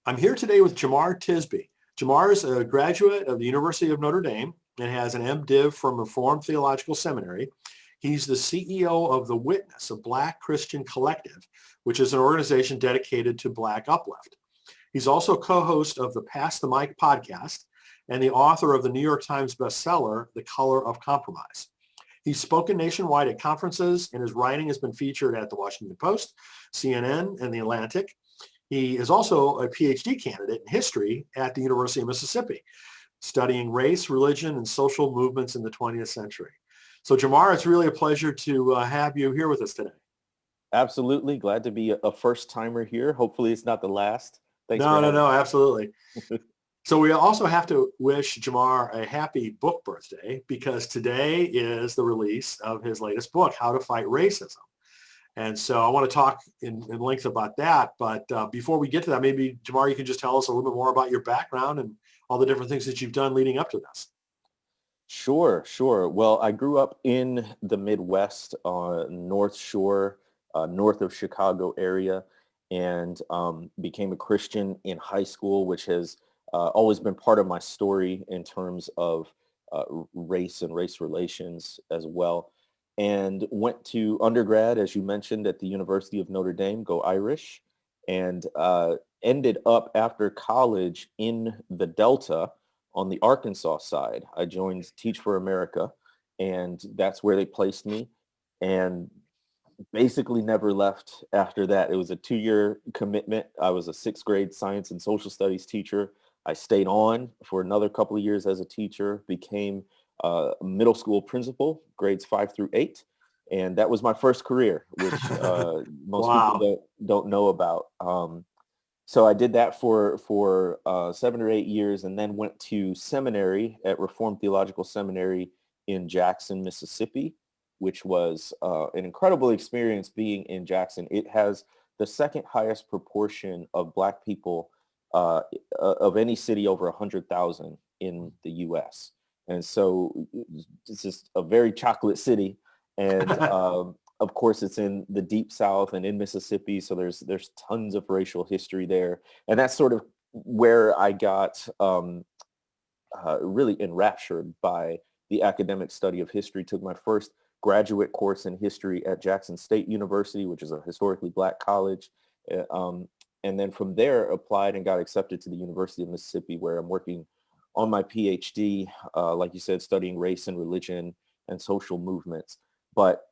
I'm here today with Jemar Tisby. Jemar is a graduate of the University of Notre Dame and has an MDiv from Reformed Theological Seminary. He's the CEO of The Witness, a Black Christian collective, which is an organization dedicated to Black uplift. He's also co-host of the Pass the Mic podcast and the author of the New York Times bestseller, The Color of Compromise. He's spoken nationwide at conferences, and his writing has been featured at the Washington Post, CNN, and The Atlantic. He is also a PhD candidate in history at the University of Mississippi, studying race, religion, and social movements in the 20th century. So Jemar, it's really a pleasure to have you here with us today. Absolutely. Glad to be a first timer here. Hopefully it's not the last. Thanks for having No, absolutely. So we also have to wish Jemar a happy book birthday because today is the release of his latest book, How to Fight Racism. And so I want to talk in length about that. But before we get to that, maybe, Jemar, you can just tell us a little bit more about your background and all the different things that you've done leading up to this. Sure. Well, I grew up in the Midwest, North Shore, north of Chicago area, and became a Christian in high school, which has always been part of my story in terms of race and race relations as well. And went to undergrad, as you mentioned, at the University of Notre Dame, go Irish, and ended up after college in the Delta on the Arkansas side. I joined Teach for America, and that's where they placed me, and basically never left after that. It was a 2-year commitment. I was a 6th grade science and social studies teacher. I stayed on for another couple of years as a teacher, became middle school principal, grades 5 through 8. And that was my first career, which most Wow. people don't know about. So I did that for 7 or 8 years, and then went to seminary at Reformed Theological Seminary in Jackson, Mississippi, which was an incredible experience being in Jackson. It has the second highest proportion of Black people of any city over 100,000 in the U.S. And so it's just a very chocolate city. And of course, it's in the deep South and in Mississippi. So there's tons of racial history there. And that's sort of where I got really enraptured by the academic study of history. Took my first graduate course in history at Jackson State University, which is a historically Black college. And then from there applied and got accepted to the University of Mississippi, where I'm working on my PhD, like you said, studying race and religion and social movements. But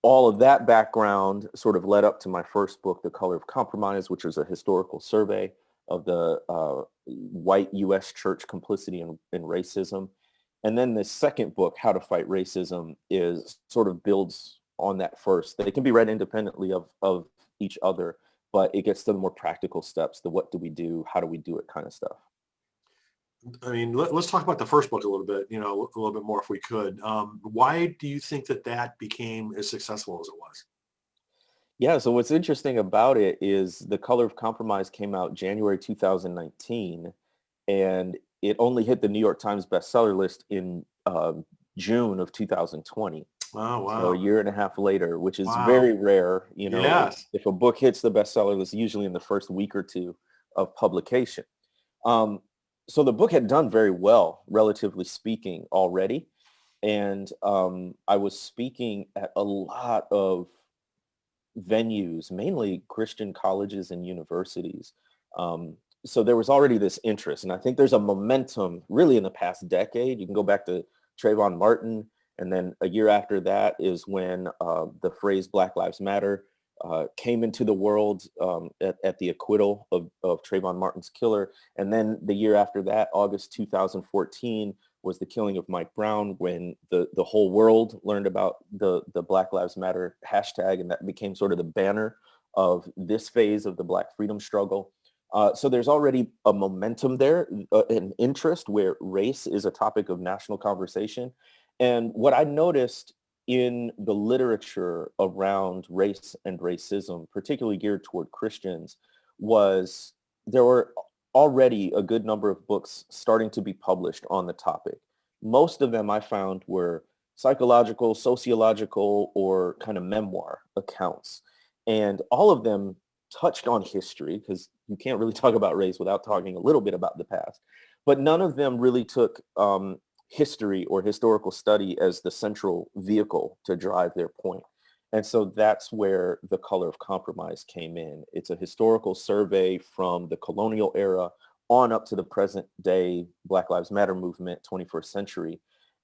all of that background sort of led up to my first book, The Color of Compromise, which was a historical survey of the white U.S. church complicity in racism. And then the second book, How to Fight Racism, is sort of builds on that first. They can be read independently of each other, but it gets to the more practical steps, the what do we do, how do we do it kind of stuff. I mean, let's talk about the first book a little bit, a little bit more if we could. Why do you think that became as successful as it was? Yeah, so what's interesting about it is The Color of Compromise came out January 2019, and it only hit the New York Times bestseller list in June of 2020. Oh, wow. So a year and a half later, which is Wow. very rare. Yes. If a book hits the bestseller list, usually in the first week or two of publication. So the book had done very well, relatively speaking, already. And I was speaking at a lot of venues, mainly Christian colleges and universities. So there was already this interest. And I think there's a momentum really in the past decade. You can go back to Trayvon Martin. And then a year after that is when the phrase Black Lives Matter came into the world at the acquittal of Trayvon Martin's killer. And then the year after that, August 2014, was the killing of Mike Brown, when the whole world learned about the Black Lives Matter hashtag, and that became sort of the banner of this phase of the Black freedom struggle. So there's already a momentum there, an interest where race is a topic of national conversation. And what I noticed in the literature around race and racism, particularly geared toward Christians, was there were already a good number of books starting to be published on the topic. Most of them I found were psychological, sociological, or kind of memoir accounts. And all of them touched on history, because you can't really talk about race without talking a little bit about the past. But none of them really took history or historical study as the central vehicle to drive their point. And so that's where The Color of Compromise came in. It's a historical survey from the colonial era on up to the present day Black Lives Matter movement, 21st century.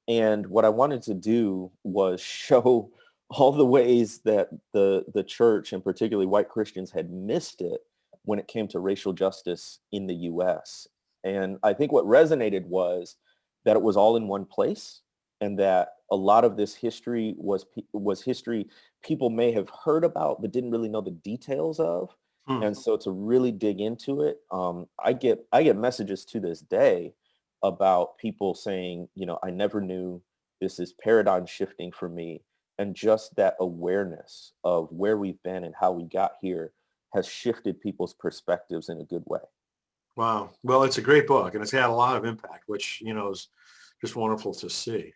And what I wanted to do was show all the ways that the church, and particularly white Christians, had missed it when it came to racial justice in the US. And I think what resonated was that it was all in one place, and that a lot of this history was history people may have heard about but didn't really know the details of. Hmm. And so to really dig into it, I get messages to this day about people saying, I never knew, this is paradigm shifting for me. And just that awareness of where we've been and how we got here has shifted people's perspectives in a good way. Wow. Well, it's a great book, and it's had a lot of impact, which, is just wonderful to see.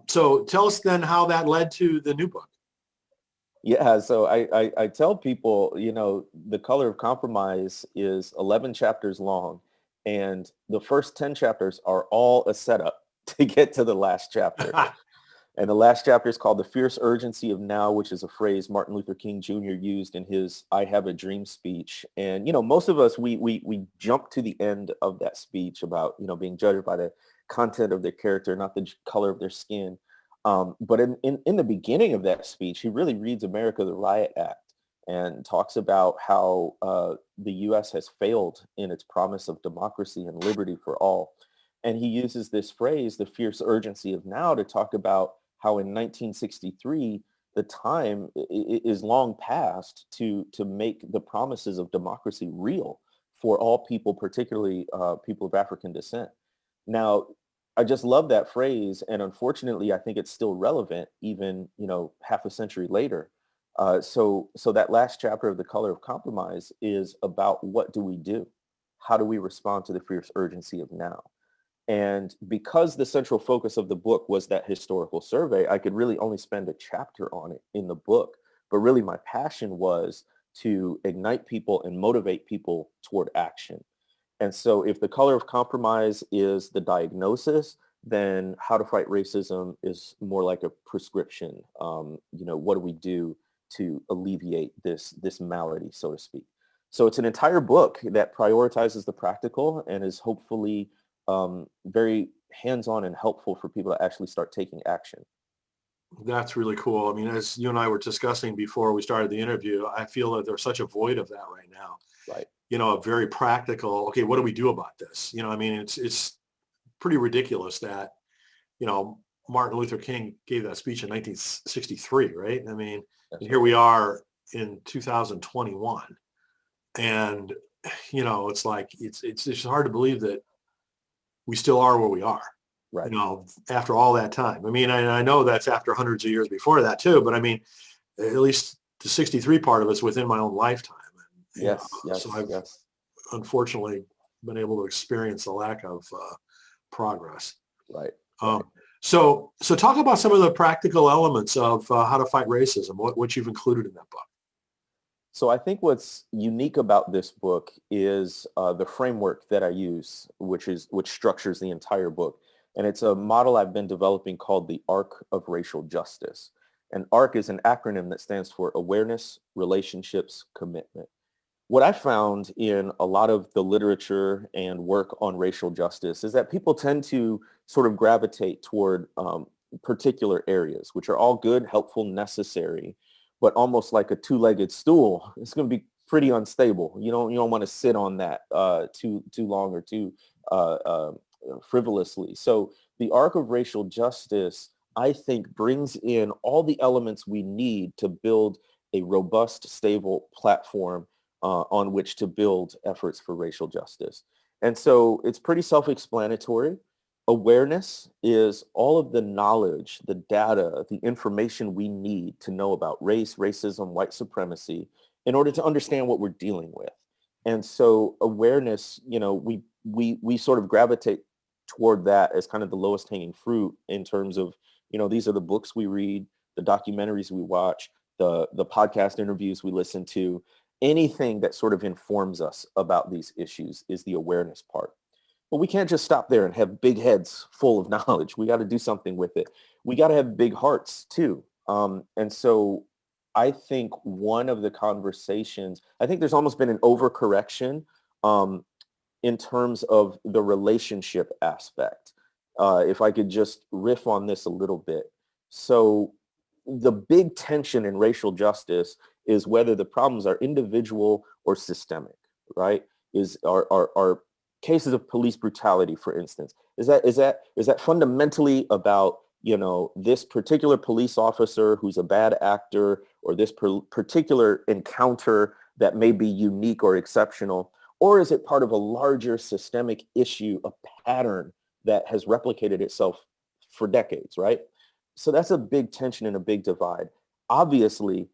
So tell us then how that led to the new book. Yeah, so I tell people, The Color of Compromise is 11 chapters long, and the first 10 chapters are all a setup to get to the last chapter. And the last chapter is called The Fierce Urgency of Now, which is a phrase Martin Luther King Jr. used in his I Have a Dream speech. And, most of us, we jump to the end of that speech about, being judged by the content of their character, not the color of their skin. But in the beginning of that speech, he really reads America, the Riot Act, and talks about how the U.S. has failed in its promise of democracy and liberty for all. And he uses this phrase, the fierce urgency of now, to talk about how in 1963, the time is long past to make the promises of democracy real for all people, particularly people of African descent. Now, I just love that phrase. And unfortunately, I think it's still relevant even, half a century later. So that last chapter of The Color of Compromise is about what do we do? How do we respond to the fierce urgency of now? And because the central focus of the book was that historical survey, I could really only spend a chapter on it in the book. But really my passion was to ignite people and motivate people toward action. And so if The Color of Compromise is the diagnosis, then How to Fight Racism is more like a prescription. What do we do to alleviate this malady, so to speak? So it's an entire book that prioritizes the practical and is hopefully very hands-on and helpful for people to actually start taking action. That's really cool. I mean, as you and I were discussing before we started the interview, I feel that there's such a void of that right now. Right. A very practical, okay, what do we do about this? I mean, it's pretty ridiculous that, Martin Luther King gave that speech in 1963, right? I mean, and here we are in 2021. And, it's like, it's just hard to believe that we still are where we are, right. After all that time. I mean, I know that's after hundreds of years before that too, but I mean, at least the 63 part of it's within my own lifetime. Yes. So I've unfortunately been able to experience the lack of progress. Right. So talk about some of the practical elements of how to fight racism, what you've included in that book. So I think what's unique about this book is the framework that I use, which structures the entire book. And it's a model I've been developing called the Arc of Racial Justice. And ARC is an acronym that stands for Awareness, Relationships, Commitment. What I found in a lot of the literature and work on racial justice is that people tend to sort of gravitate toward particular areas, which are all good, helpful, necessary, but almost like a two-legged stool. It's going to be pretty unstable. You don't want to sit on that too long or too frivolously. So the arc of racial justice, I think, brings in all the elements we need to build a robust, stable platform on which to build efforts for racial justice. And so it's pretty self-explanatory. Awareness is all of the knowledge, the data, the information we need to know about race, racism, white supremacy in order to understand what we're dealing with. And so awareness, we sort of gravitate toward that as kind of the lowest hanging fruit in terms of, these are the books we read, the documentaries we watch, the podcast interviews we listen to. anything that sort of informs us about these issues is the awareness part. But we can't just stop there and have big heads full of knowledge. We got to do something with it. We got to have big hearts too. And so I think one of the conversations, I think there's almost been an overcorrection in terms of the relationship aspect. If I could just riff on this a little bit. So the big tension in racial justice is whether the problems are individual or systemic, right? Are cases of police brutality, for instance, is that fundamentally about, you know, this particular police officer who's a bad actor, or this particular encounter that may be unique or exceptional? Or is it part of a larger systemic issue, a pattern that has replicated itself for decades, right? So that's a big tension and a big divide. Obviously,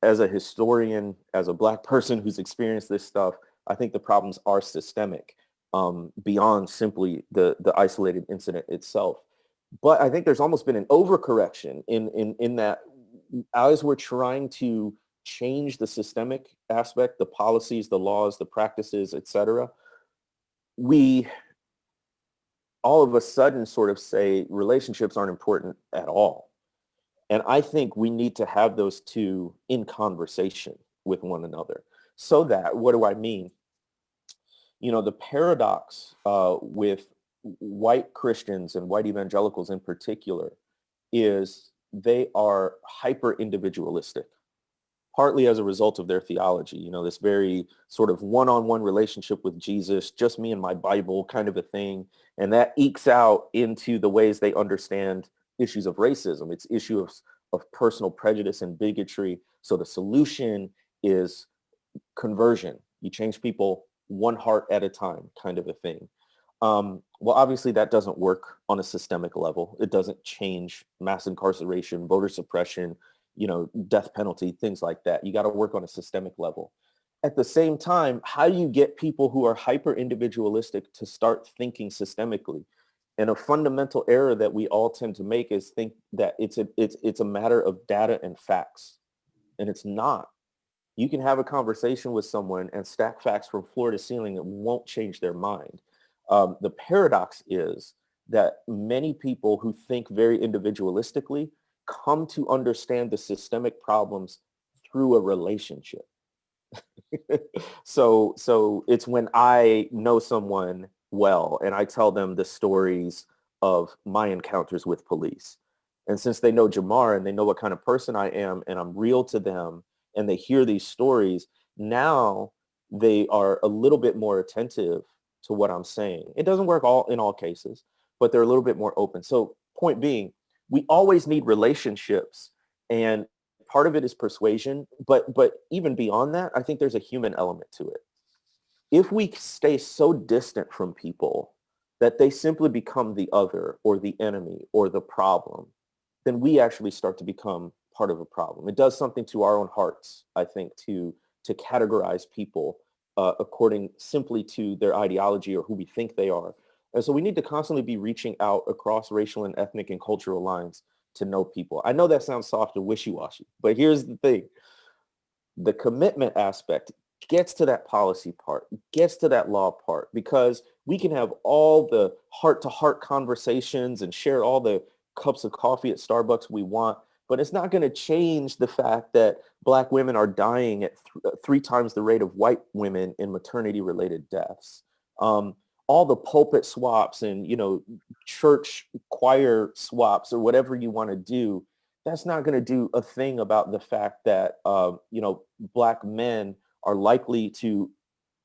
as a historian, as a Black person who's experienced this stuff, I think the problems are systemic, beyond simply the isolated incident itself. But I think there's almost been an overcorrection in that, as we're trying to change the systemic aspect, the policies, the laws, the practices, et cetera, we all of a sudden sort of say relationships aren't important at all. And I think we need to have those two in conversation with one another. So that, what do I mean? You know, the paradox with white Christians and white evangelicals in particular is they are hyper individualistic, partly as a result of their theology, you know, this very sort of one-on-one relationship with Jesus, just me and my Bible kind of a thing. And that ekes out into the ways they understand issues of racism. It's issues of personal prejudice and bigotry. So the solution is conversion. You change people one heart at a time, kind of a thing. Well, obviously that doesn't work on a systemic level. It doesn't change mass incarceration, voter suppression, you know, death penalty, things like that. You got to work on a systemic level. At the same time, how do you get people who are hyper individualistic to start thinking systemically? And a fundamental error that we all tend to make is think that it's a matter of data and facts, and it's not. You can have a conversation with someone and stack facts from floor to ceiling that won't change their mind. The paradox is that many people who think very individualistically come to understand the systemic problems through a relationship. So it's when I know someone well and I tell them the stories of my encounters with police. And since they know Jemar and they know what kind of person I am, and I'm real to them, and they hear these stories, now they are a little bit more attentive to what I'm saying. It doesn't work in all cases, but they're a little bit more open. So point being, we always need relationships, and part of it is persuasion, but even beyond that, I think there's a human element to it. If we stay so distant from people that they simply become the other or the enemy or the problem, then we actually start to become part of a problem. It does something to our own hearts, I think, to categorize people according simply to their ideology or who we think they are. And so we need to constantly be reaching out across racial and ethnic and cultural lines to know people. I know that sounds soft and wishy-washy, but here's the thing. The commitment aspect gets to that policy part, gets to that law part, because we can have all the heart-to-heart conversations and share all the cups of coffee at Starbucks we want, but it's not going to change the fact that Black women are dying at 3 times the rate of white women in maternity-related deaths. All the pulpit swaps and, you know, church choir swaps or whatever you want to do, that's not going to do a thing about the fact that, you know, Black men are likely to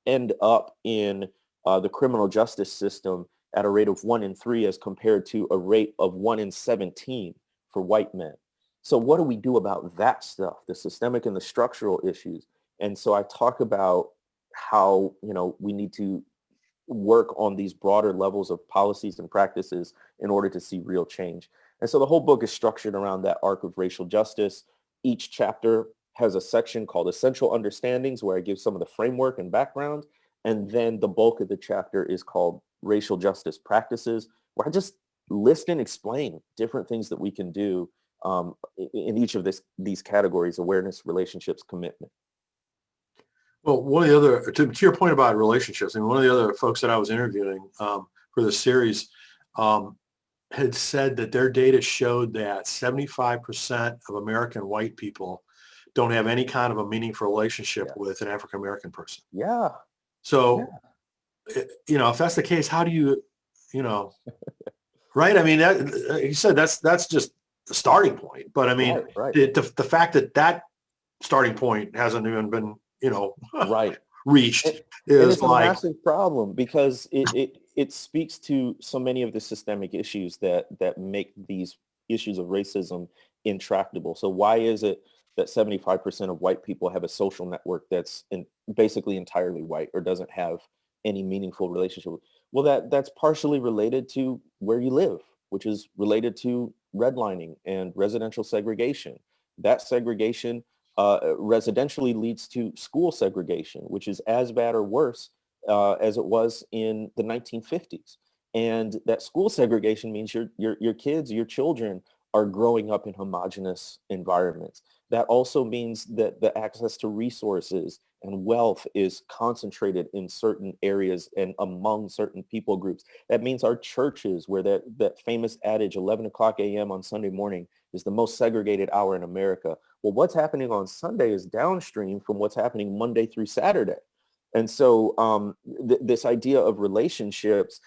end up in the criminal justice system at a rate of 1 in 3 as compared to a rate of 1 in 17 for white men. So what do we do about that stuff, the systemic and the structural issues? And so I talk about how, you know, we need to work on these broader levels of policies and practices in order to see real change. And so the whole book is structured around that arc of racial justice. Each chapter has a section called Essential Understandings, where I give some of the framework and background. And then the bulk of the chapter is called Racial Justice Practices, where I just list and explain different things that we can do in each of these categories: awareness, relationships, commitment. Well, one of the other, to your point about relationships, and one of the other folks that I was interviewing for this series had said that their data showed that 75% of American white people don't have any kind of a meaningful relationship Yeah. with an African American person. Yeah. Yeah. So, if that's the case, how do you, you know, right? I mean, that, you said that's just the starting point. But I mean, Right. Right. the fact that that starting point hasn't even been, Right. reached And is it's a like, massive problem because it speaks to so many of the systemic issues that make these issues of racism intractable. So why is it that 75% of white people have a social network that's basically entirely white or doesn't have any meaningful relationship? Well, that's partially related to where you live, which is related to redlining and residential segregation. That segregation residentially leads to school segregation, which is as bad or worse as it was in the 1950s. And that school segregation means your kids, your children are growing up in homogenous environments. That also means that the access to resources and wealth is concentrated in certain areas and among certain people groups. That means our churches, where that famous adage, 11 o'clock a.m. on Sunday morning, is the most segregated hour in America. Well, what's happening on Sunday is downstream from what's happening Monday through Saturday. And so this idea of relationships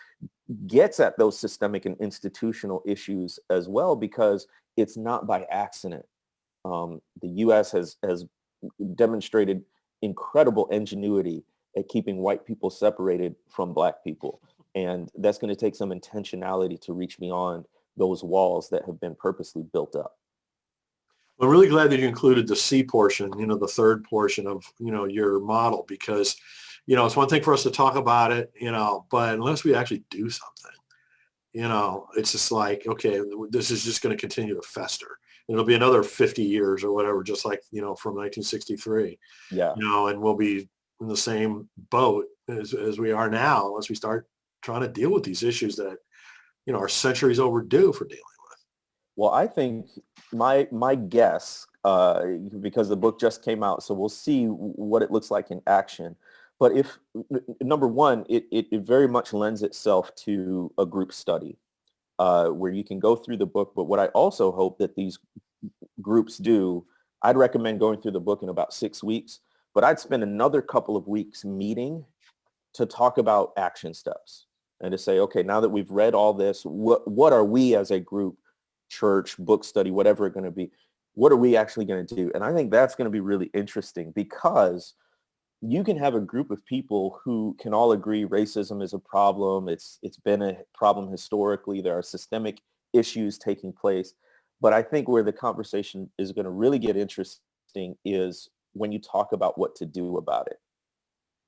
gets at those systemic and institutional issues as well, because it's not by accident. The U.S. has demonstrated incredible ingenuity at keeping white people separated from black people. And that's going to take some intentionality to reach beyond those walls that have been purposely built up. I'm really glad that you included the C portion, the third portion of, your model, because, it's one thing for us to talk about it, but unless we actually do something, it's just like, okay, this is just going to continue to fester. It'll be another 50 years or whatever, just like, from 1963, Yeah. and we'll be in the same boat as we are now, unless we start trying to deal with these issues that, are centuries overdue for dealing with. Well, I think my guess, because the book just came out, so we'll see what it looks like in action. But if number one, it very much lends itself to a group study where you can go through the book. But what I also hope that these groups do, I'd recommend going through the book in about 6 weeks. But I'd spend another couple of weeks meeting to talk about action steps and to say, okay, now that we've read all this, what are we as a group, church, book study, whatever it's going to be, what are we actually going to do? And I think that's going to be really interesting, because you can have a group of people who can all agree racism is a problem. It's been a problem historically. There are systemic issues taking place. But I think where the conversation is going to really get interesting is when you talk about what to do about it,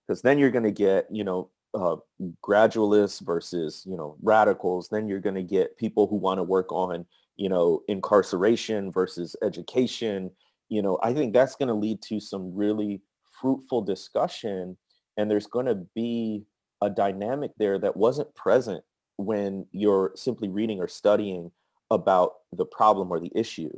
because then you're going to get, gradualists versus, radicals. Then you're going to get people who want to work on, incarceration versus education. I think that's going to lead to some really fruitful discussion. And there's going to be a dynamic there that wasn't present when you're simply reading or studying about the problem or the issue.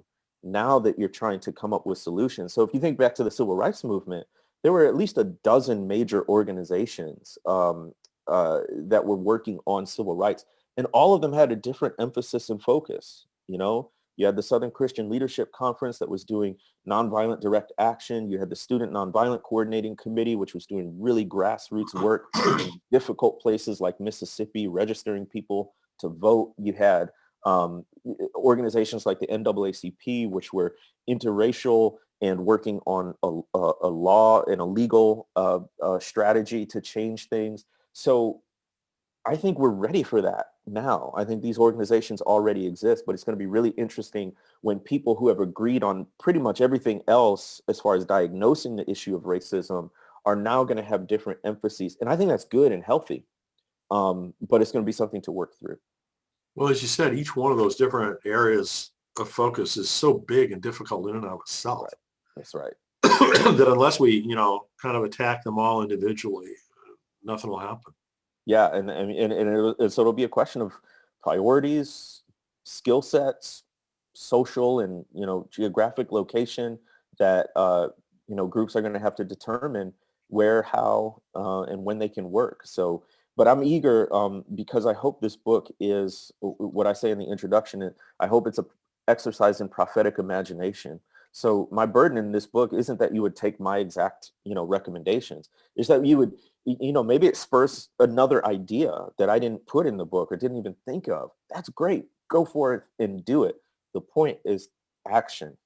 Now that you're trying to come up with solutions. So if you think back to the civil rights movement, there were at least a dozen major organizations that were working on civil rights, and all of them had a different emphasis and focus. You had the Southern Christian Leadership Conference that was doing nonviolent direct action. You had the Student Nonviolent Coordinating Committee, which was doing really grassroots work in difficult places like Mississippi, registering people to vote. You had organizations like the NAACP, which were interracial and working on a law and a legal strategy to change things. So I think we're ready for that now. I think these organizations already exist, but it's going to be really interesting when people who have agreed on pretty much everything else as far as diagnosing the issue of racism are now going to have different emphases. And I think that's good and healthy, but it's going to be something to work through. Well, as you said, each one of those different areas of focus is so big and difficult in and of itself. Right. That's right. That unless we, kind of attack them all individually, nothing will happen. Yeah, and so it'll be a question of priorities, skill sets, social and geographic location that groups are going to have to determine. where, how, and when they can work. So, but I'm eager because I hope this book is what I say in the introduction. I hope it's a exercise in prophetic imagination. So my burden in this book isn't that you would take my exact, recommendations. It's that you would, maybe it spurs another idea that I didn't put in the book or didn't even think of. That's great. Go for it and do it. The point is action.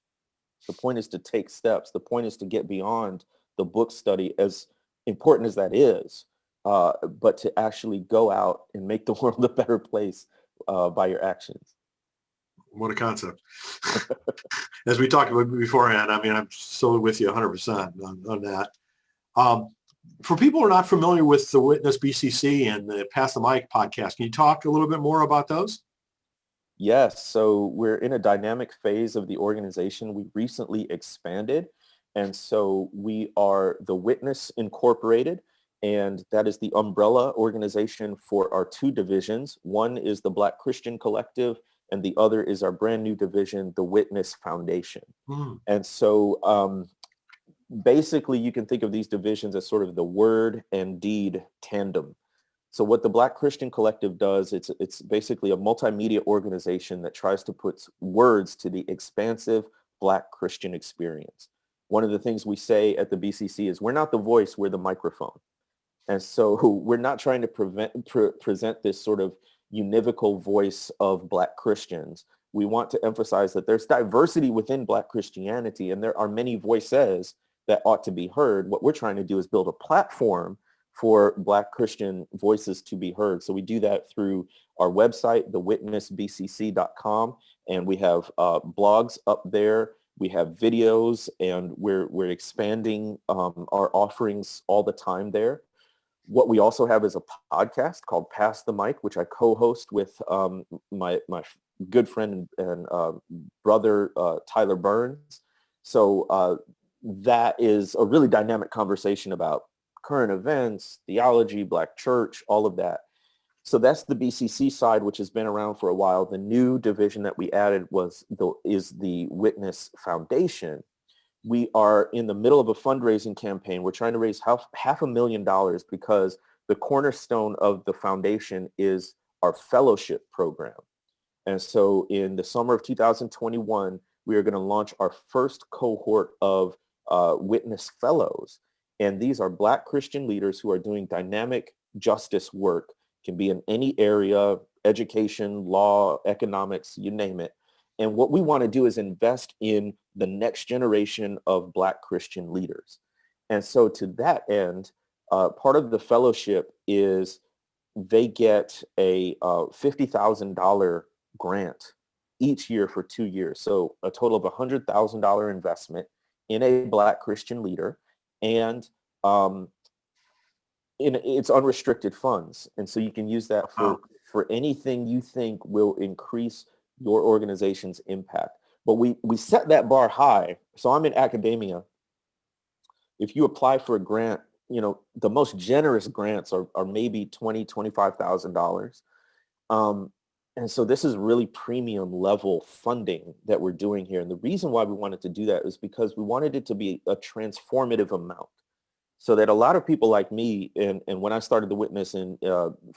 The point is to take steps. The point is to get beyond the book study, as important as that is, but to actually go out and make the world a better place by your actions. What a concept. As we talked about beforehand, I mean, I'm so with you 100% on that. For people who are not familiar with the Witness BCC and the Pass the Mic podcast, can you talk a little bit more about those? Yes, so we're in a dynamic phase of the organization. We recently expanded, and so we are the Witness Incorporated, and that is the umbrella organization for our two divisions. One is the Black Christian Collective, and the other is our brand new division, the Witness Foundation. And so basically you can think of these divisions as sort of the word and deed tandem. So what the Black Christian Collective does, it's basically a multimedia organization that tries to put words to the expansive Black Christian experience. One of the things we say at the BCC is we're not the voice, we're the microphone. And so we're not trying to present this sort of univocal voice of Black Christians. We want to emphasize that there's diversity within Black Christianity, and there are many voices that ought to be heard. What we're trying to do is build a platform for Black Christian voices to be heard. So we do that through our website, thewitnessbcc.com, and we have blogs up there. We have videos, and we're expanding our offerings all the time there. What we also have is a podcast called Pass the Mic, which I co-host with my good friend and brother, Tyler Burns. So that is a really dynamic conversation about current events, theology, Black church, all of that. So that's the BCC side, which has been around for a while. The new division that we added is the Witness Foundation. We are in the middle of a fundraising campaign. We're trying to raise $500,000 because the cornerstone of the foundation is our fellowship program. And so in the summer of 2021, we are going to launch our first cohort of Witness Fellows. And these are Black Christian leaders who are doing dynamic justice work. It can be in any area, education, law, economics, you name it. And what we want to do is invest in the next generation of Black Christian leaders. And so to that end, part of the fellowship is they get a $50,000 grant each year for 2 years. So a total of $100,000 investment in a Black Christian leader. And it's unrestricted funds. And so you can use that for anything you think will increase your organization's impact. But we set that bar high. So I'm in academia. If you apply for a grant, the most generous grants are maybe $20,000, $25,000. And so this is really premium level funding that we're doing here. And the reason why we wanted to do that is because we wanted it to be a transformative amount. So that a lot of people like me, and when I started the Witness in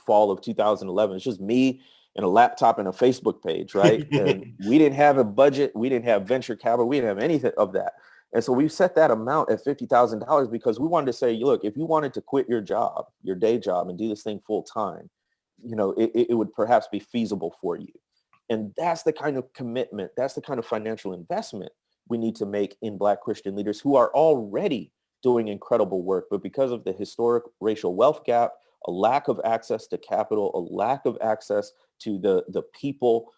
fall of 2011, it's just me and a laptop and a Facebook page, right? And we didn't have a budget. We didn't have venture capital. We didn't have anything of that. And so we set that amount at $50,000 because we wanted to say, look, if you wanted to quit your job, your day job, and do this thing full time, it would perhaps be feasible for you. And that's the kind of commitment, that's the kind of financial investment we need to make in Black Christian leaders who are already doing incredible work. But because of the historic racial wealth gap, a lack of access to capital, a lack of access to the people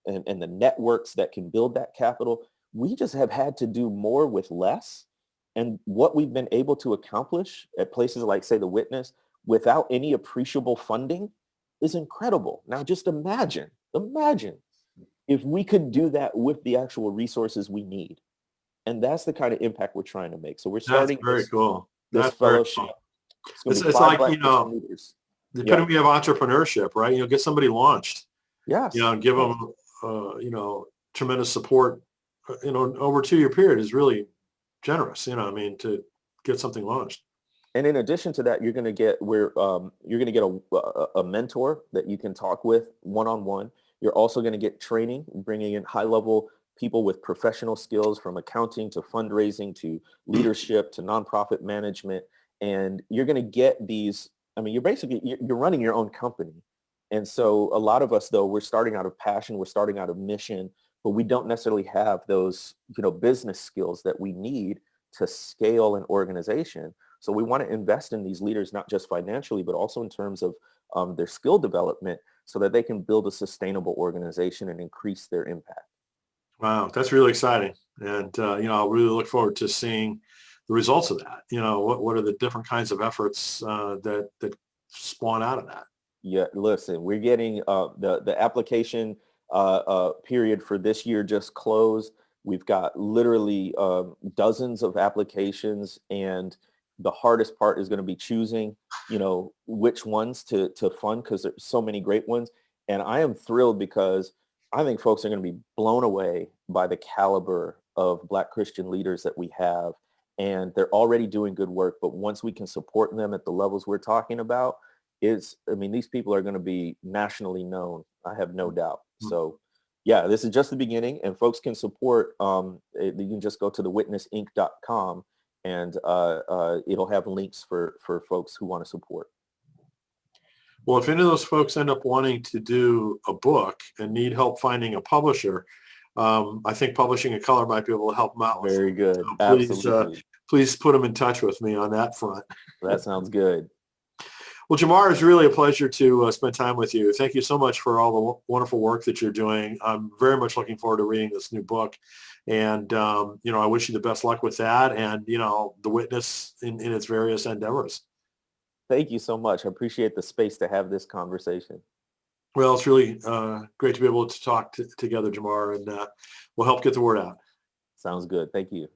and the networks that can build that capital, we just have had to do more with less. And what we've been able to accomplish at places like, say, the Witness, without any appreciable funding is incredible. Now, just imagine if we could do that with the actual resources we need. And that's the kind of impact we're trying to make. So we're starting cool. This fellowship. Cool. It's like, the epitome of entrepreneurship, right? Get somebody launched. Yes. And give them, tremendous support, over a 2-year period is really generous, to get something launched. And in addition to that, you're going to get a mentor that you can talk with one-on-one. You're also going to get training, bringing in high-level people with professional skills from accounting to fundraising to leadership to nonprofit management. And you're going to get these, I mean, you're running your own company. And so a lot of us, though, we're starting out of passion, we're starting out of mission, but we don't necessarily have those, business skills that we need to scale an organization. So we want to invest in these leaders, not just financially, but also in terms of their skill development so that they can build a sustainable organization and increase their impact. Wow, that's really exciting. And, I'll really look forward to seeing the results of that. What are the different kinds of efforts that spawn out of that? Yeah, listen, we're getting the application period for this year just closed. We've got literally dozens of applications, and the hardest part is going to be choosing, which ones to fund, because there's so many great ones. And I am thrilled because I think folks are going to be blown away by the caliber of Black Christian leaders that we have. And they're already doing good work. But once we can support them at the levels we're talking about, these people are going to be nationally known. I have no doubt. So yeah, this is just the beginning, and folks can support. You can just go to thewitnessinc.com, and it'll have links for folks who want to support. Well, if any of those folks end up wanting to do a book and need help finding a publisher, I think Publishing in Color might be able to help them out with. Very good. So Absolutely. Please put them in touch with me on that front. That sounds good. Well, Jemar, it's really a pleasure to spend time with you. Thank you so much for all the wonderful work that you're doing. I'm very much looking forward to reading this new book. And, I wish you the best luck with that and, The Witness in its various endeavors. Thank you so much. I appreciate the space to have this conversation. Well, it's really great to be able to talk together, Jemar, and we'll help get the word out. Sounds good. Thank you.